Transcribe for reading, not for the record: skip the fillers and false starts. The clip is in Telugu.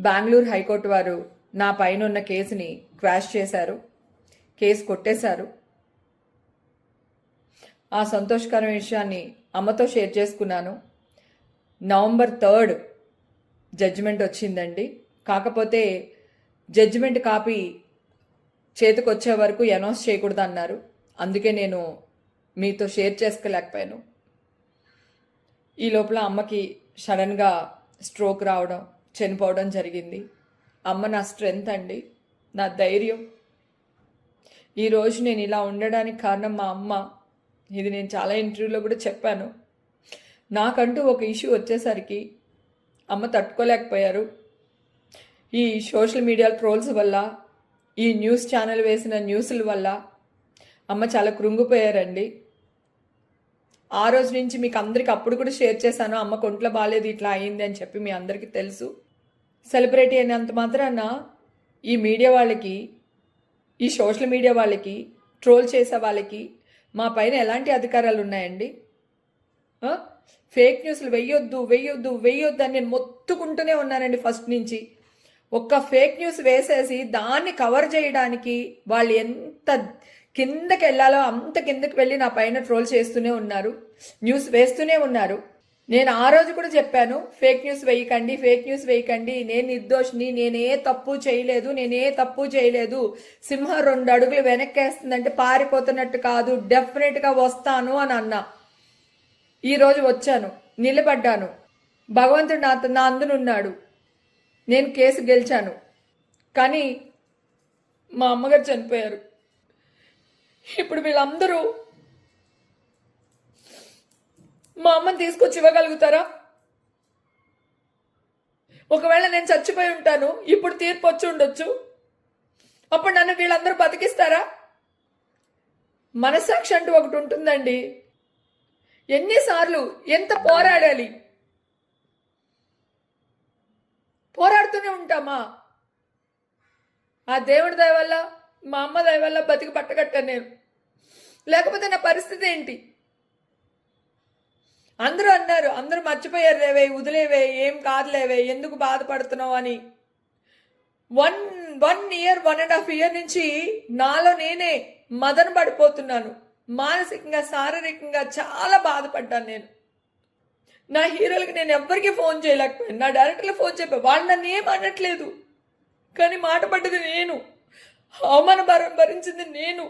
బెంగళూరు హైకోర్టు వారు నా పైన ఉన్న కేసుని క్వాష్ చేశారు, కేసు కొట్టేశారు. ఆ సంతోషకరమైన విషయాన్ని అమ్మతో షేర్ చేసుకున్నాను. November 3 జడ్జిమెంట్ వచ్చిందండి. కాకపోతే జడ్జిమెంట్ కాపీ చేతికి వచ్చే వరకు అనౌన్స్ చేయకూడదు అన్నారు. అందుకే నేను మీతో షేర్ చేసుకోలేకపోయాను. ఈ లోపల అమ్మకి సడన్గా స్ట్రోక్ రావడం, చనిపోవడం జరిగింది. అమ్మ నా స్ట్రెంగ్త్ అండి, నా ధైర్యం. ఈరోజు నేను ఇలా ఉండడానికి కారణం మా అమ్మ. ఇది నేను చాలా ఇంటర్వ్యూలో కూడా చెప్పాను. నాకంటూ ఒక ఇష్యూ వచ్చేసరికి అమ్మ తట్టుకోలేకపోయారు. ఈ సోషల్ మీడియా ట్రోల్స్ వల్ల, ఈ న్యూస్ ఛానల్ వేసిన న్యూస్ల వల్ల అమ్మ చాలా కృంగిపోయారండి. ఆ రోజు నుంచి మీకు అందరికి అప్పుడు కూడా షేర్ చేశాను, అమ్మ కొంట్లో బాగాలేదు, ఇట్లా అయింది అని చెప్పి. మీ అందరికీ తెలుసు. సెలబ్రిటీ అయినంత మాత్రాన ఈ మీడియా వాళ్ళకి, ఈ సోషల్ మీడియా వాళ్ళకి, ట్రోల్ చేసే వాళ్ళకి మా పైన ఎలాంటి అధికారాలు ఉన్నాయండి? ఫేక్ న్యూస్లు వెయ్యొద్దు వెయ్యొద్దు వెయ్యొద్దు అని నేను మొత్తుకుంటూనే ఉన్నానండి ఫస్ట్ నుంచి. ఒక్క ఫేక్ న్యూస్ వేసేసి దాన్ని కవర్ చేయడానికి వాళ్ళు ఎంత కిందకి వెళ్ళాలో అంత కిందకి వెళ్ళి నా పైన ట్రోల్ చేస్తూనే ఉన్నారు, న్యూస్ వేస్తూనే ఉన్నారు. నేను ఆ రోజు కూడా చెప్పాను, ఫేక్ న్యూస్ వేయకండి, ఫేక్ న్యూస్ వేయకండి, నేను నిర్దోషిని, నేనే తప్పు చేయలేదు, సింహం 2 అడుగులు వెనక్కేస్తుందంటే పారిపోతున్నట్టు కాదు, డెఫినెట్గా వస్తాను అని అన్నా. ఈరోజు వచ్చాను, నిలబడ్డాను. భగవంతుడు నా అందునున్నాడు. నేను కేసు గెలిచాను. కానీ మా అమ్మగారు చనిపోయారు. ఇప్పుడు వీళ్ళందరూ మా అమ్మని తీసుకొచ్చి ఇవ్వగలుగుతారా? ఒకవేళ నేను చచ్చిపోయి ఉంటాను, ఇప్పుడు తీర్పు వచ్చి ఉండొచ్చు, అప్పుడు నన్ను వీళ్ళందరూ బతికిస్తారా? మనస్సాక్షి అంటూ ఒకటి ఉంటుందండి. ఎన్నిసార్లు ఎంత పోరాడాలి? పోరాడుతూనే ఉంటామా? ఆ దేవుడి దయ వల్ల, మా అమ్మ దయ వల్ల బతికి పట్టగట్టాను నేను. లేకపోతే నా పరిస్థితి ఏంటి? అందరూ అన్నారు, అందరూ మర్చిపోయారు, లేవే వదిలేవే, ఏం కాదులేవే, ఎందుకు బాధపడుతున్నావు అని. 1 year 1.5 year నుంచి నాలో నేనే మదన పడిపోతున్నాను. మానసికంగా, శారీరకంగా చాలా బాధపడ్డాను నేను. నా హీరోలకి నేను ఎవ్వరికి ఫోన్ చేయలేకపోయాను, నా డైరెక్టర్లకు ఫోన్ చెప్పాను, వాళ్ళు నన్ను ఏం అనట్లేదు. కానీ మాట పడ్డది నేను, అవమాన భరించింది నేను.